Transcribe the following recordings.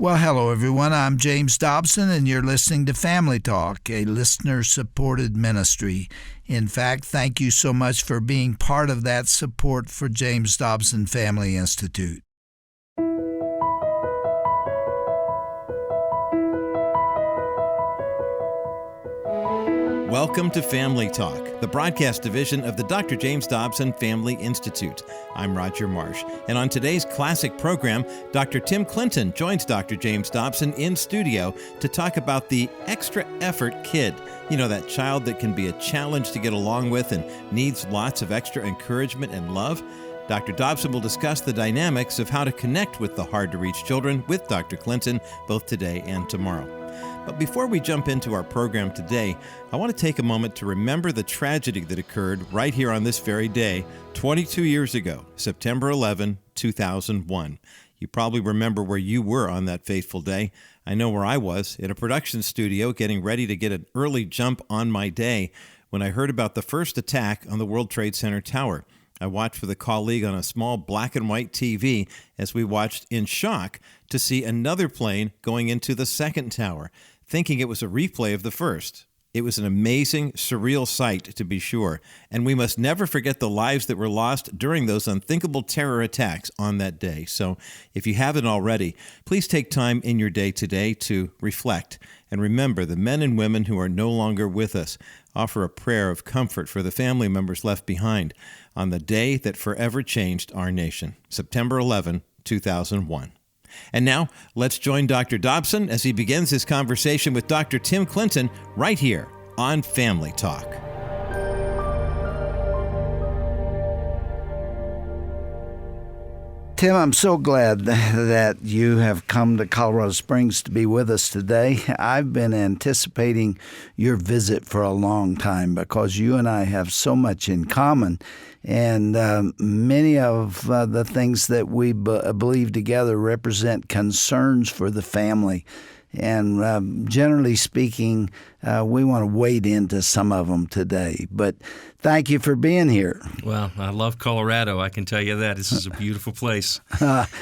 Well, hello, everyone. I'm James Dobson, and you're listening to Family Talk, a listener-supported ministry. In fact, thank you so much for being part of that support for James Dobson Family Institute. Welcome to Family Talk, the broadcast division of the Dr. James Dobson Family Institute. I'm Roger Marsh, and on today's classic program, Dr. Tim Clinton joins Dr. James Dobson in studio to talk about the extra effort kid. You know, that child that can be a challenge to get along with and needs lots of extra encouragement and love. Dr. Dobson will discuss the dynamics of how to connect with the hard-to-reach children with Dr. Clinton, both today and tomorrow. But before we jump into our program today, I want to take a moment to remember the tragedy that occurred right here on this very day, 22 years ago, September 11, 2001. You probably remember where you were on that fateful day. I know where I was, in a production studio, getting ready to get an early jump on my day when I heard about the first attack on the World Trade Center tower. I watched with a colleague on a small black and white TV as we watched in shock to see another plane going into the second tower, thinking it was a replay of the first. It was an amazing, surreal sight, to be sure, and we must never forget the lives that were lost during those unthinkable terror attacks on that day. So if you haven't already, please take time in your day today to reflect and remember the men and women who are no longer with us. Offer a prayer of comfort for the family members left behind on the day that forever changed our nation, September 11, 2001. And now, let's join Dr. Dobson as he begins his conversation with Dr. Tim Clinton right here on Family Talk. Tim, I'm so glad that you have come to Colorado Springs to be with us today. I've been anticipating your visit for a long time because you and I have so much in common. And many of the things that we believe together represent concerns for the family. And generally speaking, we want to wade into some of them today. But thank you for being here. Well, I love Colorado. I can tell you that. This is a beautiful place.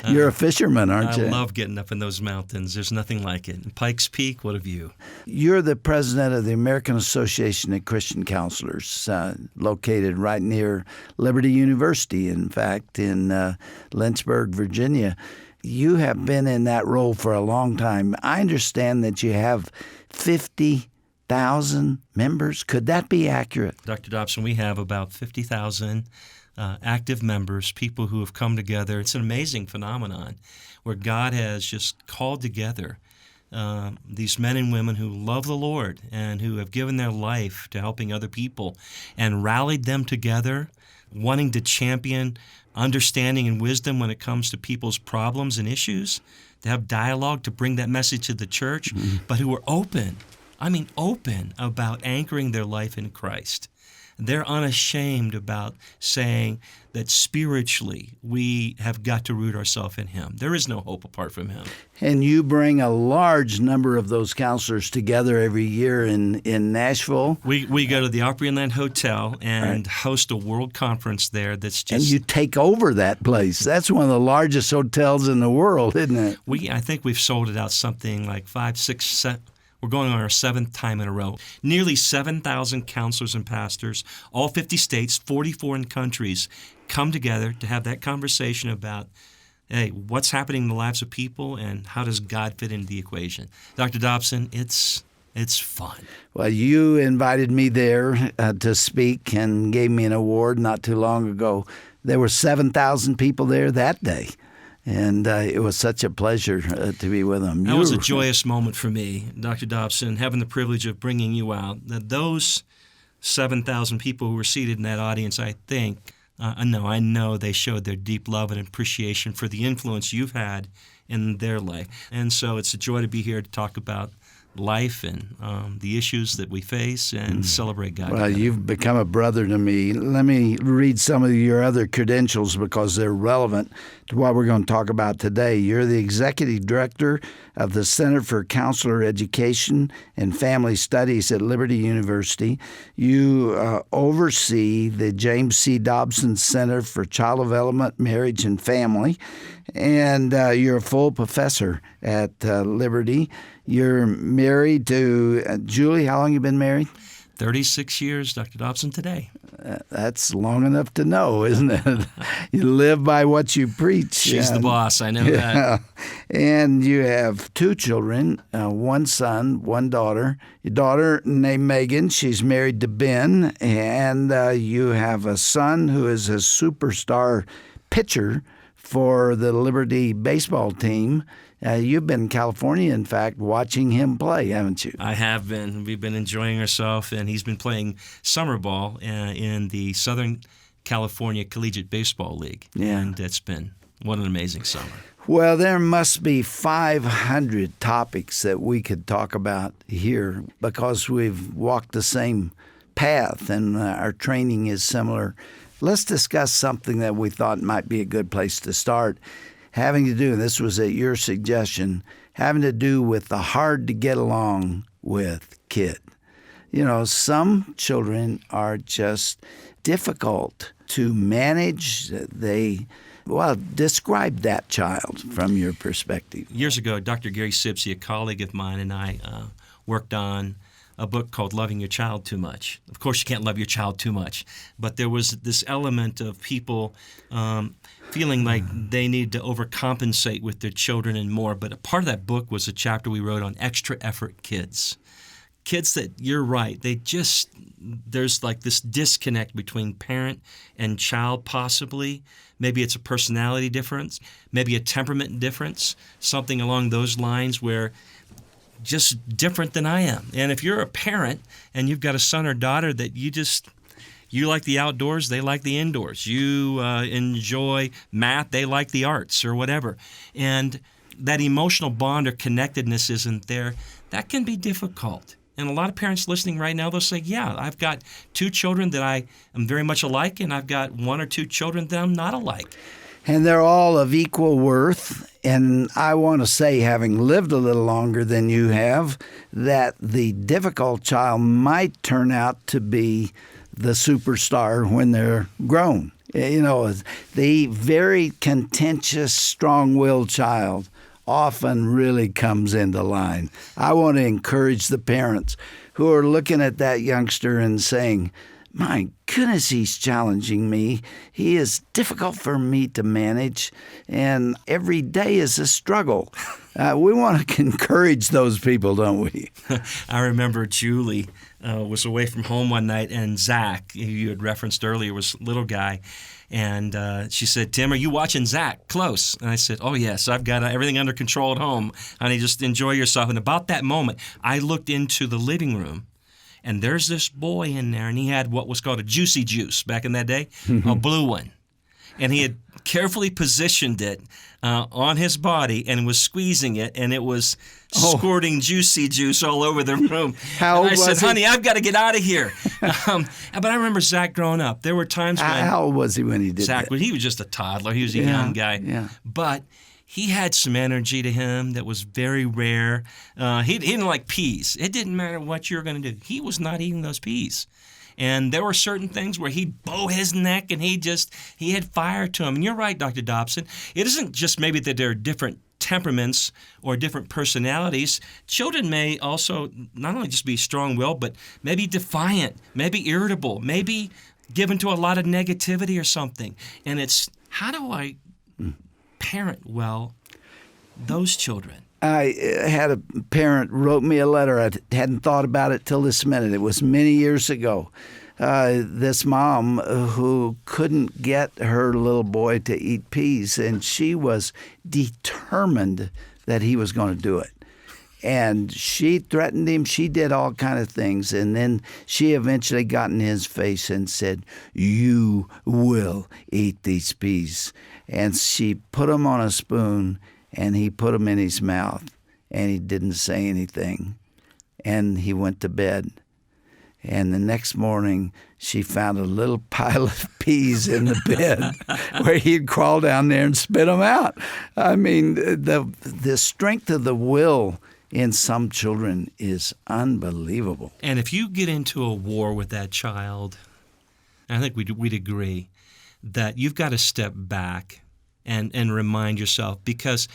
You're a fisherman, aren't you? I love getting up in those mountains. There's nothing like it. And Pikes Peak, what a view. You're the president of the American Association of Christian Counselors, located right near Liberty University, in fact, in Lynchburg, Virginia. You have been in that role for a long time. I understand that you have 50,000 members. Could that be accurate? Dr. Dobson, we have about 50,000 active members, people who have come together. It's an amazing phenomenon where God has just called together these men and women who love the Lord and who have given their life to helping other people and rallied them together, wanting to champion understanding and wisdom when it comes to people's problems and issues, to have dialogue, to bring that message to the church, but who are open about anchoring their life in Christ. They're unashamed about saying that spiritually we have got to root ourselves in Him. There is no hope apart from Him. And you bring a large number of those counselors together every year in Nashville. We go to the Opryland Hotel and host a world conference there that's just... And you take over that place. That's one of the largest hotels in the world, isn't it? I think we've sold it out something like 5, 6, 7... We're going on our 7th time in a row. Nearly 7,000 counselors and pastors, all 50 states, 44 countries, come together to have that conversation about, hey, what's happening in the lives of people and how does God fit into the equation? Dr. Dobson, it's fun. Well, you invited me there to speak and gave me an award not too long ago. There were 7,000 people there that day. And it was such a pleasure to be with them. That was a joyous moment for me, Dr. Dobson, having the privilege of bringing you out. Those 7,000 people who were seated in that audience, I know they showed their deep love and appreciation for the influence you've had in their life. And so it's a joy to be here to talk about life and the issues that we face and celebrate God. Well, you've become a brother to me. Let me read some of your other credentials because they're relevant to what we're going to talk about today. You're the executive director of the Center for Counselor Education and Family Studies at Liberty University. You oversee the James C. Dobson Center for Child Development, Marriage, and Family. and you're a full professor at Liberty. You're married to Julie. How long have you been married? 36 years, Dr. Dobson, today. That's long enough to know, isn't it? You live by what you preach. She's the boss. I know that. And you have 2 children, one son, one daughter. Your daughter named Megan. She's married to Ben. And you have a son who is a superstar pitcher for the Liberty baseball team. You've been in California, in fact, watching him play, haven't you? I have been. We've been enjoying ourselves, and he's been playing summer ball in the Southern California Collegiate Baseball League. Yeah. And it's been what an amazing summer. Well, there must be 500 topics that we could talk about here because we've walked the same path and our training is similar. Let's discuss something that we thought might be a good place to start, having to do, and this was at your suggestion, having to do with the hard to get along with kid. You know, some children are just difficult to manage. Describe that child from your perspective. Years ago, Dr. Gary Sipsey, a colleague of mine, and I worked on a book called Loving Your Child Too Much. Of course, you can't love your child too much, but there was this element of people feeling like they need to overcompensate with their children and more. But a part of that book was a chapter we wrote on extra effort kids. Kids that, you're right, there's like this disconnect between parent and child possibly. Maybe it's a personality difference, maybe a temperament difference, something along those lines where just different than I am. And if you're a parent and you've got a son or daughter that you like the outdoors, they like the indoors. You enjoy math, they like the arts or whatever. And that emotional bond or connectedness isn't there. That can be difficult. And a lot of parents listening right now, they'll say, yeah, I've got 2 children that I am very much alike, and I've got 1 or 2 children that I'm not alike. And they're all of equal worth. And I want to say, having lived a little longer than you have, that the difficult child might turn out to be the superstar when they're grown. You know, the very contentious, strong-willed child often really comes into line. I want to encourage the parents who are looking at that youngster and saying, my goodness, he's challenging me. He is difficult for me to manage, and every day is a struggle. We want to encourage those people, don't we? I remember Julie was away from home one night, and Zach, who you had referenced earlier, was a little guy. And she said, Tim, are you watching Zach close? And I said, oh, yes, I've got everything under control at home. Honey, just enjoy yourself. And about that moment, I looked into the living room, and there's this boy in there, and he had what was called a juicy juice back in that day, a blue one. And he had carefully positioned it on his body and was squeezing it, and it was squirting juicy juice all over the room. How old I said, was he? honey, I've got to get out of here. But I remember Zach growing up. There were times when... How old was he when he did Zach, that? he was just a toddler. He was a young guy. Yeah. But he had some energy to him that was very rare. He didn't like peas. It didn't matter what you were going to do. He was not eating those peas. And there were certain things where he'd bow his neck and he had fire to him. And you're right, Dr. Dobson. It isn't just maybe that there are different temperaments or different personalities. Children may also not only just be strong-willed, but maybe defiant, maybe irritable, maybe given to a lot of negativity or something. And it's, how do I parent well those children? I had a parent wrote me a letter. I hadn't thought about it till this minute. It was many years ago. This mom who couldn't get her little boy to eat peas, and she was determined that he was going to do it. And she threatened him. She did all kind of things. And then she eventually got in his face and said, you will eat these peas. And she put them on a spoon, and he put them in his mouth, and he didn't say anything. And he went to bed. And the next morning, she found a little pile of peas in the bed where he'd crawl down there and spit them out. I mean, the strength of the will in some children is unbelievable. And if you get into a war with that child, I think we'd agree that you've got to step back and remind yourself, because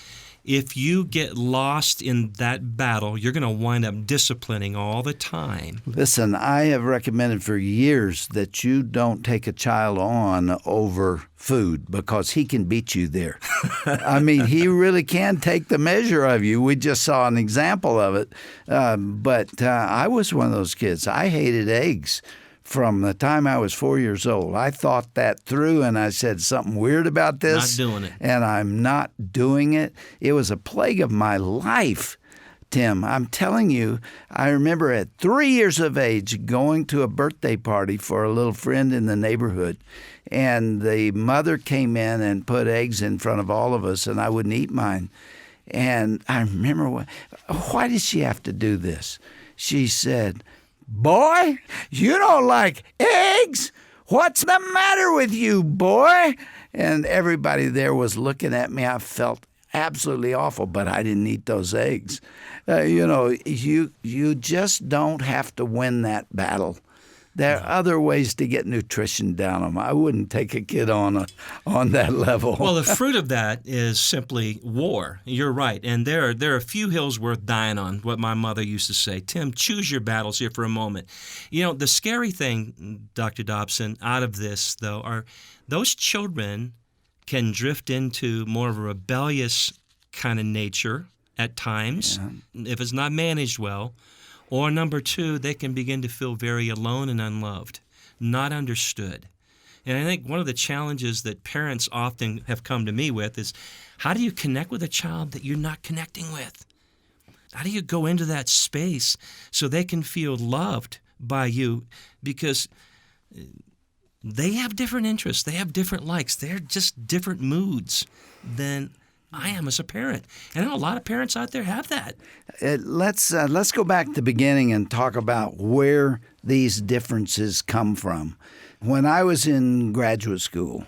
if you get lost in that battle, you're going to wind up disciplining all the time. Listen, I have recommended for years that you don't take a child on over food because he can beat you there. I mean, he really can take the measure of you. We just saw an example of it. But I was one of those kids. I hated eggs. From the time I was 4 years old. I thought that through, and I said something weird about this. Not doing it. And I'm not doing it. It was a plague of my life, Tim. I'm telling you, I remember at 3 years of age going to a birthday party for a little friend in the neighborhood, and the mother came in and put eggs in front of all of us, and I wouldn't eat mine. And I remember, why did she have to do this? She said, "Boy, you don't like eggs? What's the matter with you, boy?" And everybody there was looking at me. I felt absolutely awful, but I didn't eat those eggs. You just don't have to win that battle. There are other ways to get nutrition down them. I wouldn't take a kid on that level. Well, the fruit of that is simply war. You're right. And there are a few hills worth dying on, what my mother used to say. Tim, choose your battles here for a moment. The scary thing, Dr. Dobson, out of this, though, are those children can drift into more of a rebellious kind of nature at times, if it's not managed well. Or number two, they can begin to feel very alone and unloved, not understood. And I think one of the challenges that parents often have come to me with is, how do you connect with a child that you're not connecting with? How do you go into that space so they can feel loved by you? Because they have different interests. They have different likes. They're just different moods than I am as a parent. And I know a lot of parents out there have that. Let's go back to the beginning and talk about where these differences come from. When I was in graduate school,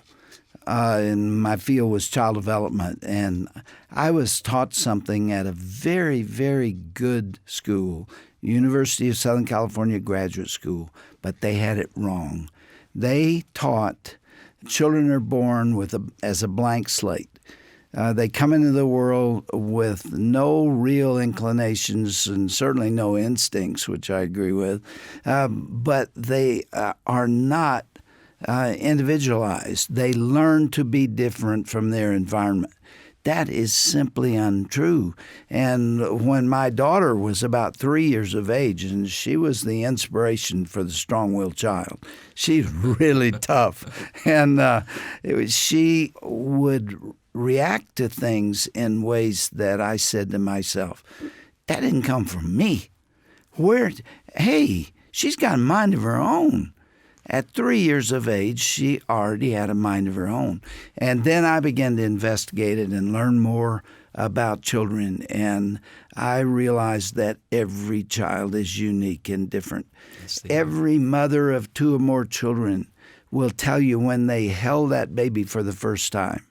and my field was child development, and I was taught something at a very, very good school, University of Southern California Graduate School, but they had it wrong. They taught children are born as a blank slate. They come into the world with no real inclinations and certainly no instincts, which I agree with, but they are not individualized. They learn to be different from their environment. That is simply untrue. And when my daughter was about 3 years of age, and she was the inspiration for the strong-willed child, she's really tough. And she would react to things in ways that I said to myself, that didn't come from me. Hey, she's got a mind of her own. At 3 years of age, she already had a mind of her own. And then I began to investigate it and learn more about children, and I realized that every child is unique and different. Yes, every mother of 2 or more children will tell you when they held that baby for the first time,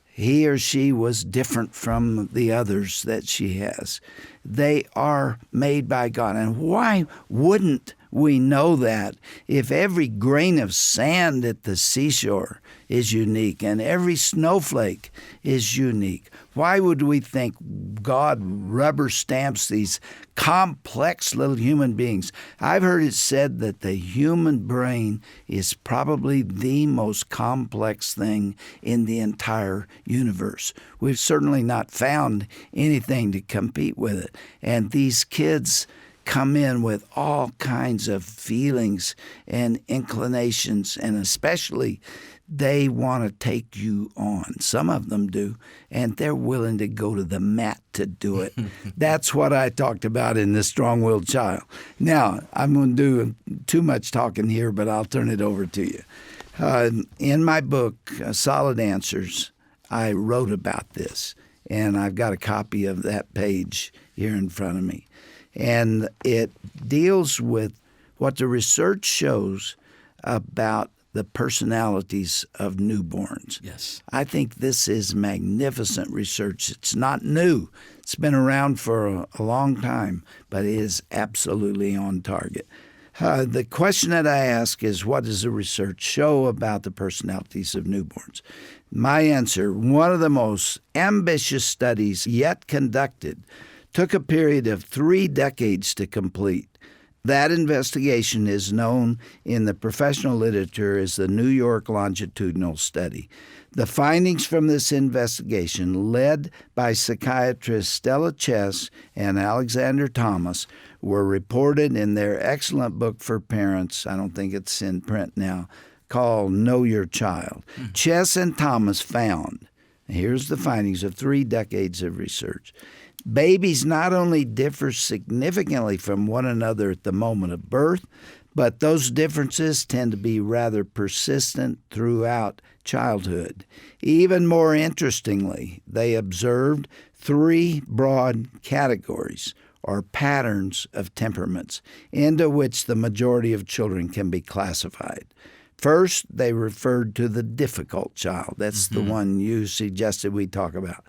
he or she was different from the others that she has. They are made by God. And why wouldn't we know that if every grain of sand at the seashore is unique and every snowflake is unique? Why would we think God rubber stamps these complex little human beings? I've heard it said that the human brain is probably the most complex thing in the entire universe. We've certainly not found anything to compete with it. And these kids come in with all kinds of feelings and inclinations, and especially they want to take you on. Some of them do, and they're willing to go to the mat to do it. That's what I talked about in The Strong-Willed Child. Now, I'm going to do too much talking here, but I'll turn it over to you. In my book, Solid Answers, I wrote about this, and I've got a copy of that page here in front of me. And it deals with what the research shows about the personalities of newborns. Yes. I think this is magnificent research. It's not new. It's been around for a long time, but it is absolutely on target. The question that I ask is, what does the research show about the personalities of newborns? My answer, one of the most ambitious studies yet conducted, took a period of 3 decades to complete. That investigation is known in the professional literature as the New York Longitudinal Study. The findings from this investigation, led by psychiatrists Stella Chess and Alexander Thomas, were reported in their excellent book for parents, I don't think it's in print now, called Know Your Child. Chess and Thomas found, here's the findings of 3 decades of research, babies not only differ significantly from one another at the moment of birth, but those differences tend to be rather persistent throughout childhood. Even more interestingly, they observed 3 broad categories or patterns of temperaments into which the majority of children can be classified. First, they referred to the difficult child. That's the one you suggested we talk about,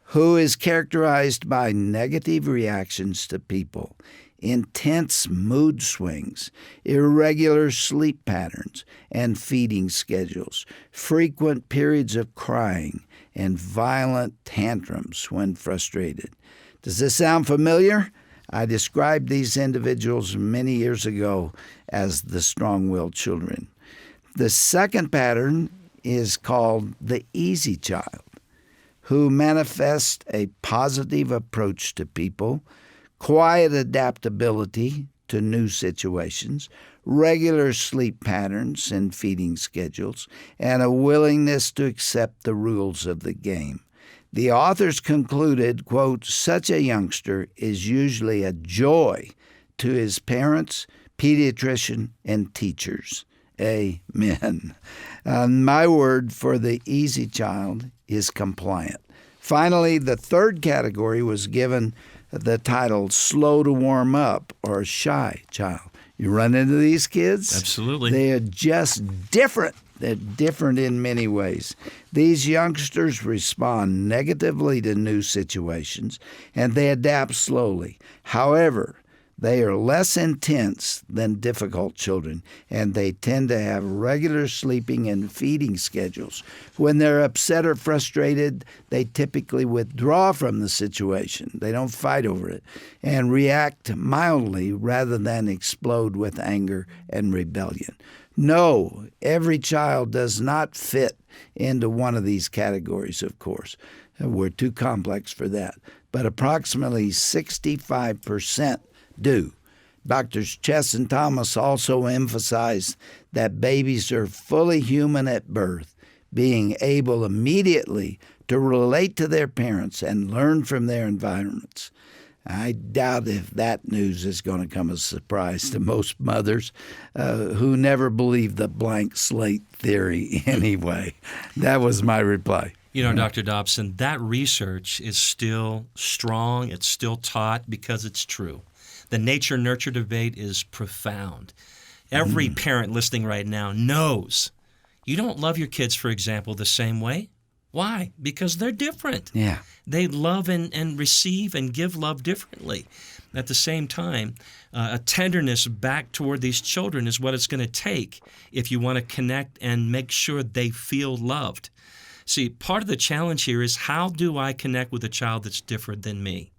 who is characterized by negative reactions to people, intense mood swings, irregular sleep patterns and feeding schedules, frequent periods of crying, and violent tantrums when frustrated. Does this sound familiar? I described these individuals many years ago as the strong-willed children. The second pattern is called the easy child, who manifests a positive approach to people, quiet adaptability to new situations, regular sleep patterns and feeding schedules, and a willingness to accept the rules of the game. The authors concluded, quote, such a youngster is usually a joy to his parents, pediatrician, and teachers. Amen. My word for the easy child is compliant. Finally, the third category was given the title slow to warm up or shy child. You run into these kids? Absolutely. They are just different. They're different in many ways. These youngsters respond negatively to new situations, and they adapt slowly. However, they are less intense than difficult children, and they tend to have regular sleeping and feeding schedules. When they're upset or frustrated, they typically withdraw from the situation. They don't fight over it and react mildly rather than explode with anger and rebellion. No, every child does not fit into one of these categories, of course. We're too complex for that. But approximately 65% do. Doctors Chess and Thomas also emphasize that babies are fully human at birth, being able immediately to relate to their parents and learn from their environments. I doubt if that news is going to come as a surprise to most mothers who never believed the blank slate theory anyway. That was my reply. You know, Dr. Dobson, that research is still strong. It's still taught because it's true. The nature-nurture debate is profound. Every parent listening right now knows you don't love your kids, for example, the same way. Why? Because they're different. Yeah. They love and receive and give love differently. At the same time, a tenderness back toward these children is what it's going to take if you want to connect and make sure they feel loved. See, part of the challenge here is how do I connect with a child that's different than me?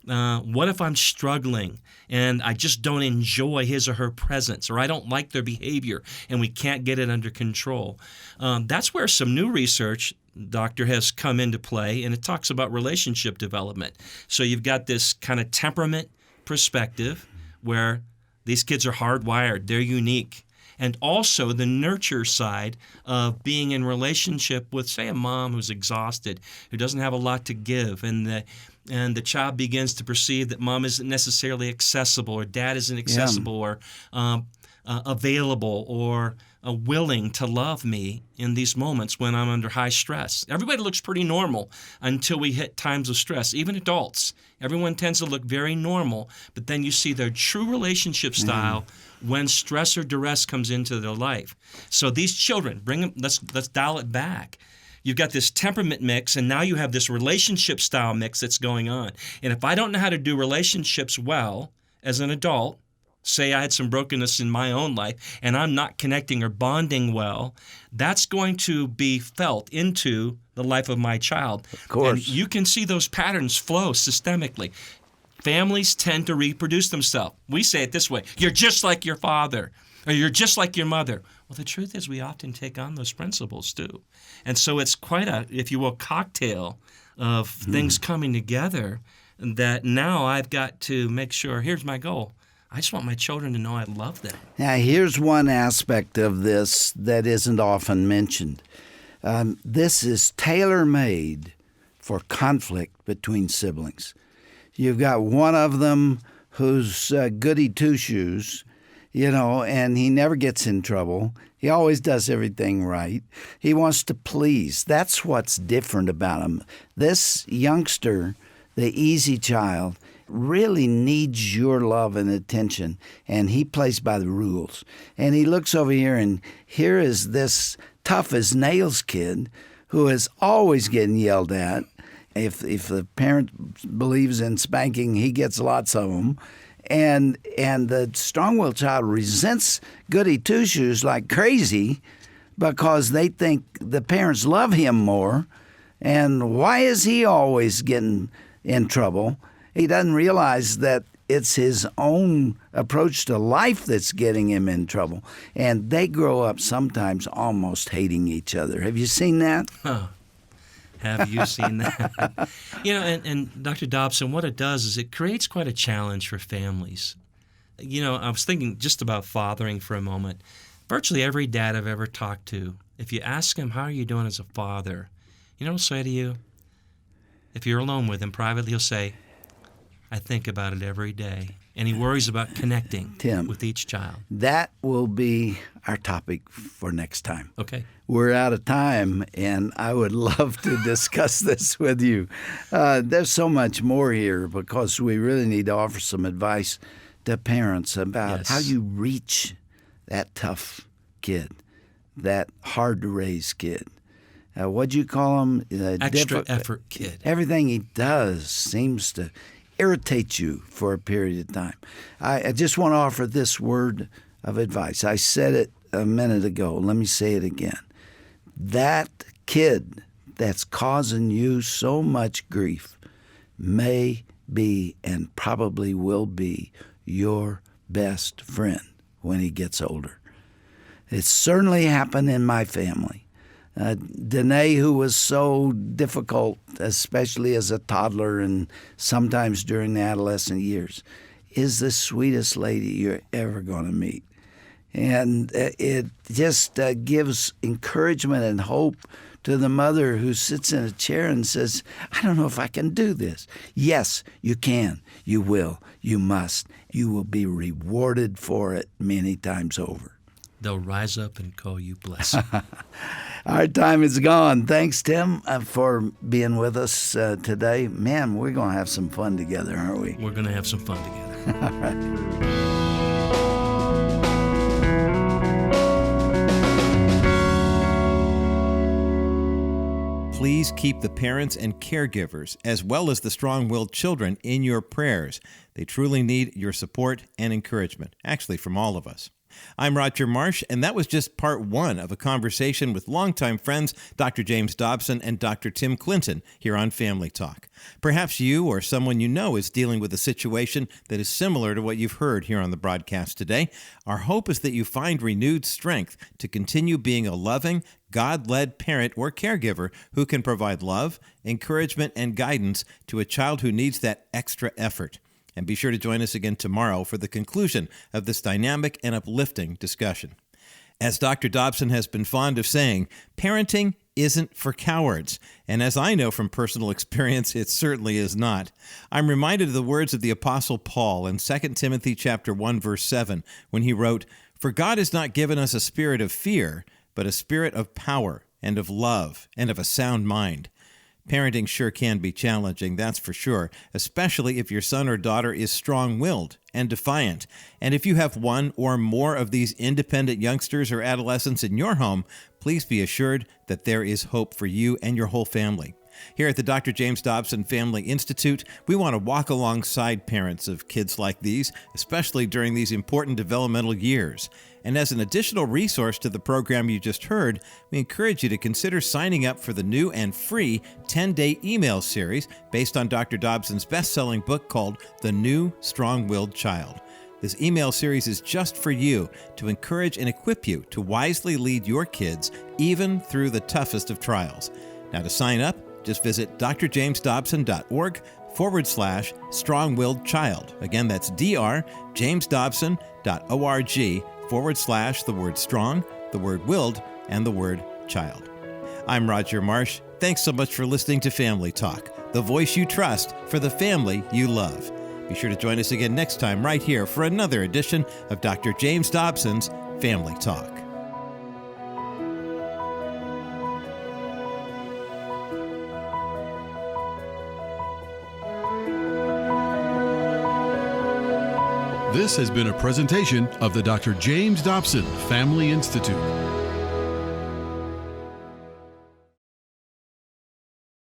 What if I'm struggling and I just don't enjoy his or her presence, or I don't like their behavior and we can't get it under control? That's where some new research, Doctor, has come into play, and it talks about relationship development. So you've got this kind of temperament perspective where these kids are hardwired, they're unique. And also the nurture side of being in relationship with, say, a mom who's exhausted, who doesn't have a lot to give, and the child begins to perceive that mom isn't necessarily accessible, or dad isn't accessible, or available, or willing to love me in these moments when I'm under high stress. Everybody looks pretty normal until we hit times of stress, even adults. Everyone tends to look very normal, but then you see their true relationship style when stress or duress comes into their life. So these children, bring them. Let's dial it back. You've got this temperament mix, and now you have this relationship style mix that's going on. And if I don't know how to do relationships well as an adult, say I had some brokenness in my own life and I'm not connecting or bonding well, that's going to be felt into the life of my child. Of course. And you can see those patterns flow systemically. Families tend to reproduce themselves. We say it this way: you're just like your father, or you're just like your mother. Well, the truth is we often take on those principles too. And so it's quite a, if you will, cocktail of things coming together that now I've got to make sure, here's my goal. I just want my children to know I love them. Now, here's one aspect of this that isn't often mentioned. This is tailor-made for conflict between siblings. You've got one of them who's goody two-shoes, and he never gets in trouble. He always does everything right. He wants to please. That's what's different about him. This youngster, the easy child, really needs your love and attention, and he plays by the rules. And he looks over here, and here is this tough-as-nails kid who is always getting yelled at. If the parent believes in spanking, he gets lots of them. And the strong-willed child resents goody two-shoes like crazy because they think the parents love him more. And why is he always getting in trouble? He doesn't realize that it's his own approach to life that's getting him in trouble. And they grow up sometimes almost hating each other. Have you seen that? Huh. Have you seen that? And Dr. Dobson, what it does is it creates quite a challenge for families. I was thinking just about fathering for a moment. Virtually every dad I've ever talked to, if you ask him, how are you doing as a father? You know what he'll say to you? If you're alone with him privately, he'll say, I think about it every day. And he worries about connecting Tim, with each child. That will be our topic for next time. Okay. We're out of time, and I would love to discuss this with you. There's so much more here because we really need to offer some advice to parents about how you reach that tough kid, that hard-to-raise kid. What'd you call him? Extra effort kid. Everything he does seems to irritate you for a period of time. I just want to offer this word of advice. I said it a minute ago. Let me say it again. That kid that's causing you so much grief may be and probably will be your best friend when he gets older. It certainly happened in my family. Danae, who was so difficult, especially as a toddler and sometimes during the adolescent years, is the sweetest lady you're ever going to meet. And it just gives encouragement and hope to the mother who sits in a chair and says, I don't know if I can do this. Yes, you can. You will. You must. You will be rewarded for it many times over. They'll rise up and call you blessed. Our time is gone. Thanks, Tim, for being with us today. Man, we're going to have some fun together, aren't we? We're going to have some fun together. All right. Please keep the parents and caregivers, as well as the strong-willed children, in your prayers. They truly need your support and encouragement, actually from all of us. I'm Roger Marsh, and that was just part one of a conversation with longtime friends Dr. James Dobson and Dr. Tim Clinton here on Family Talk. Perhaps you or someone you know is dealing with a situation that is similar to what you've heard here on the broadcast today. Our hope is that you find renewed strength to continue being a loving, God-led parent or caregiver who can provide love, encouragement, and guidance to a child who needs that extra effort. And be sure to join us again tomorrow for the conclusion of this dynamic and uplifting discussion. As Dr. Dobson has been fond of saying, parenting isn't for cowards. And as I know from personal experience, it certainly is not. I'm reminded of the words of the Apostle Paul in 2 Timothy chapter 1, verse 7, when he wrote, For God has not given us a spirit of fear, but a spirit of power and of love and of a sound mind. Parenting sure can be challenging, that's for sure, especially if your son or daughter is strong-willed and defiant. And if you have one or more of these independent youngsters or adolescents in your home, please be assured that there is hope for you and your whole family. Here at the Dr. James Dobson Family Institute, we want to walk alongside parents of kids like these, especially during these important developmental years. And as an additional resource to the program you just heard, we encourage you to consider signing up for the new and free 10-day email series based on Dr. Dobson's best-selling book called The New Strong-Willed Child. This email series is just for you to encourage and equip you to wisely lead your kids even through the toughest of trials. Now to sign up, just visit drjamesdobson.org/strong-willed child. Again, that's drjamesdobson.org/the word strong, the word willed, and the word child. I'm Roger Marsh. Thanks so much for listening to Family Talk, the voice you trust for the family you love. Be sure to join us again next time right here for another edition of Dr. James Dobson's Family Talk. This has been a presentation of the Dr. James Dobson Family Institute.